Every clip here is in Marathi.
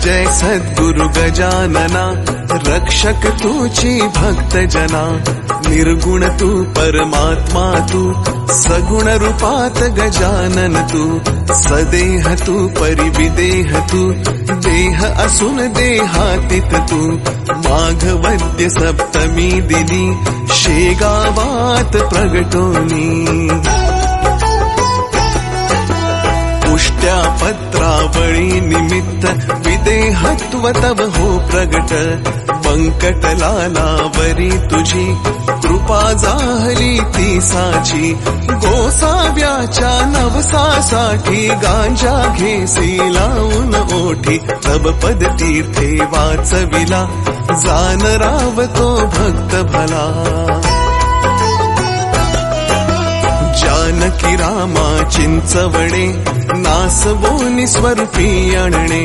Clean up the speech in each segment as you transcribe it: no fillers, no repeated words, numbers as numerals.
जय सद्गुरु गजानना, रक्षक तूची भक्त जना। निर्गुण तू परमात्मा तू, सगुण रूपात गजानन तू। सदेह तू परिविदेह तू, देह असून देहातीत तू। माघवद्य सप्तमी दिनी, शेगावात प्रगटोनी। पुष्ट्या पत्रावळी निमित्त, विदेहत्व तव हो प्रगट। बंकटलालावरी तुझी, कृपा जाहली ती साची। गोसाव्याच्या नवसासाठी, गांजा घेसी लावून ओठी। तब पद तीर्थे वाचविला, जान राव तो भक्त भला। जानकी रामा चिंचवणे, नासवोनी स्वरूपी आणणे।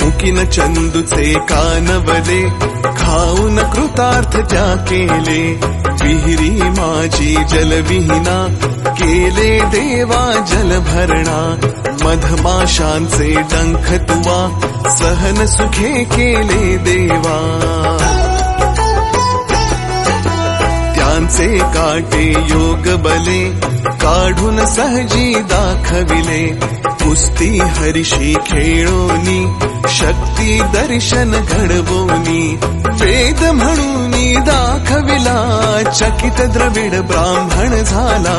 मुकीन चंदूचे कानवले, खाऊन कृतार्थ त्या केले। विहिरी माझी जलविहीना, केले देवा जल भरणा। मधमाशांचे डंख तुवा, सहन सुखे केले देवा। त्यांचे काटे योग बले, काढून सहजी दाखविले। कुस्ती हरिशी खेळोनी, शक्ती दर्शन घडवोनी। वेद म्हणूनी दाखविला, चकित द्रविड ब्राह्मण झाला।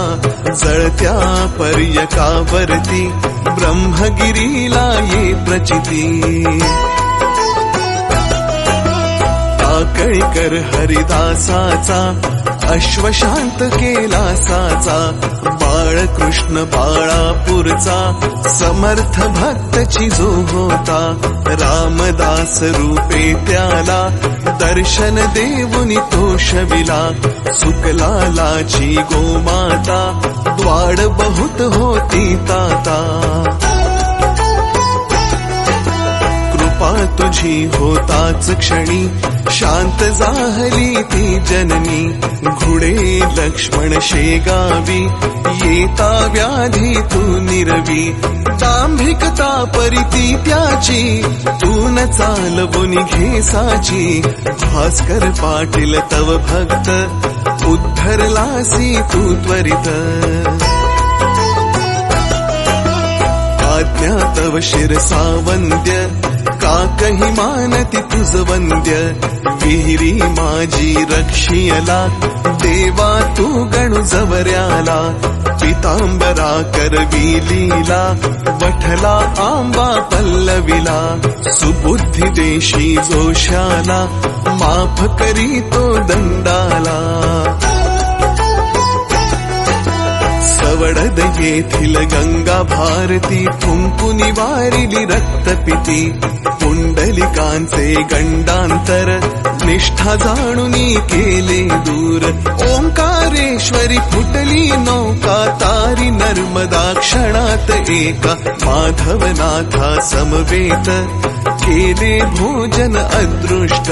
जळत्या पर्यकावरती, ब्रह्मगिरीला ये प्रचिती। टाकळीकर हरिदासाचा, अश्वशांत केला साचा। बाळकृष्ण बाळापूरचा, समर्थ भक्तची जो होता। रामदास रूपे त्याला, दर्शन देऊनी तो शविला। सुकलालाची गोमाता, द्वाड बहुत होती ताता। कृपा तुझी होताच क्षणी, शांत जाहली ती जननी। घुडे लक्ष्मण शेगावी, येता व्याधी तू निरवी। दांभिकता परिती त्याची, तू न चालवुनी घेसाची। भास्कर पाटील तव भक्त, उद्धरलासी तू त्वरित। आज्ञा तव शिरसावंद्य, का कही मानती तुझ वंद्य। विहिरी माझी रक्षियला, देवा तू गणु जवऱ्याला। पितांबरा करवी लीला, वठला आंबा पल्लविला। सुबुद्धी देशी जोशाला, माफ करी तो दंडाला। सवडद येथील गंगा भारती, फुंकुनी वारिली रक्तपिती। पुंडलिकांचे गंडांतर, निष्ठा जाणुनी केले दूर। ओंकारेश्वरी फुटली नौका, तारी नर्मदा क्षणात एका। माधवनाथा समवेत, केले भोजन अदृष्ट।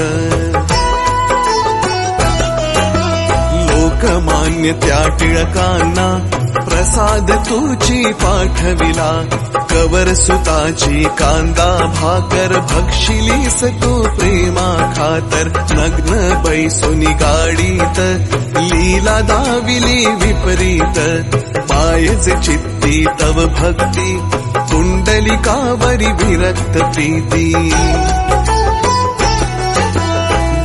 लोकमान्य त्या टिळकांना, प्रसाद तुची पाठविला। कवर सुताची कांदा भाकर, भक्षिलीस तू प्रेमा खातर। नग्न बैसुनी गाडीत, लीला दाविली विपरीत। पायचे चित्ती तव भक्ती, कुंडलिकावरी विरक्त प्रीती।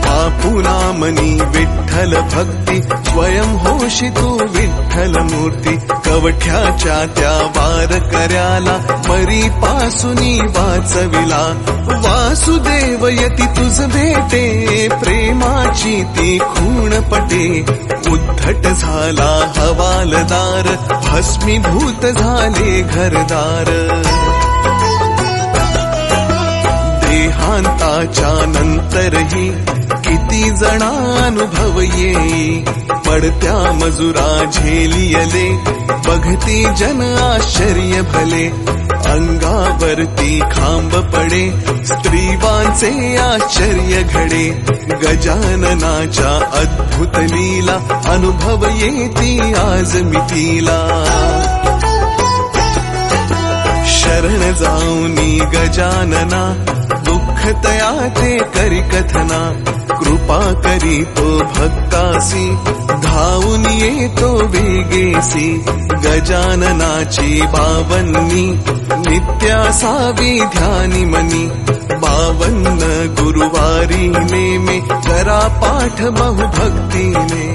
बापुनामनी विठ्ठल भक्ती, स्वयं होशी तू विठ्ठल मूर्ती। कवठ्याच्या त्या वार कर्याला, मरी पासुनी वाचविला। वासुदेव यती तुझ भेटे, प्रेमाची ती खूण पटे। उद्धट झाला हवालदार, भस्मीभूत झाले घरदार। देहांताच्या नंतरही, किती जणानुभव येई। पडत्या मजुरा झेलियले, बघती जन आश्चर्य भले। अंगावरती खांब पडे, स्त्रीवांचे आश्चर्य घडे। गजाननाच्या अद्भुत लीला, अनुभव येती आज मितीला। शरण जाऊनी गजानना, दुःख सुखतयाचे करी कथना, कृपा करी तो भक्तासी, धावून येतो वेगेसी, गजाननाची 52 नित्यासावी ध्यानी मनी, 52 गुरुवारी नेमे करा पाठ बहु भक्तीने,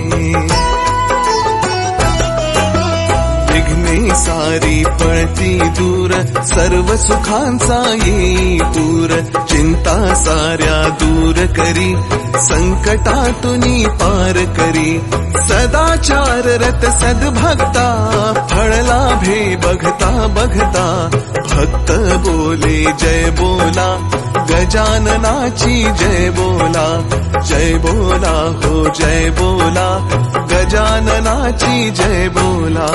विघ्ने सारी पळती दूर, सर्व सुखांचा येई पूर, चिंता साऱ्या दूर करी, संकटातुनी पार करी, सदाचार रत सद्भक्ता, फळ लाभे बघता बघता, भक्त बोले जय बोला, गजाननाची जय बोला, जय बोला हो जय बोला, गजाननाची जय बोला।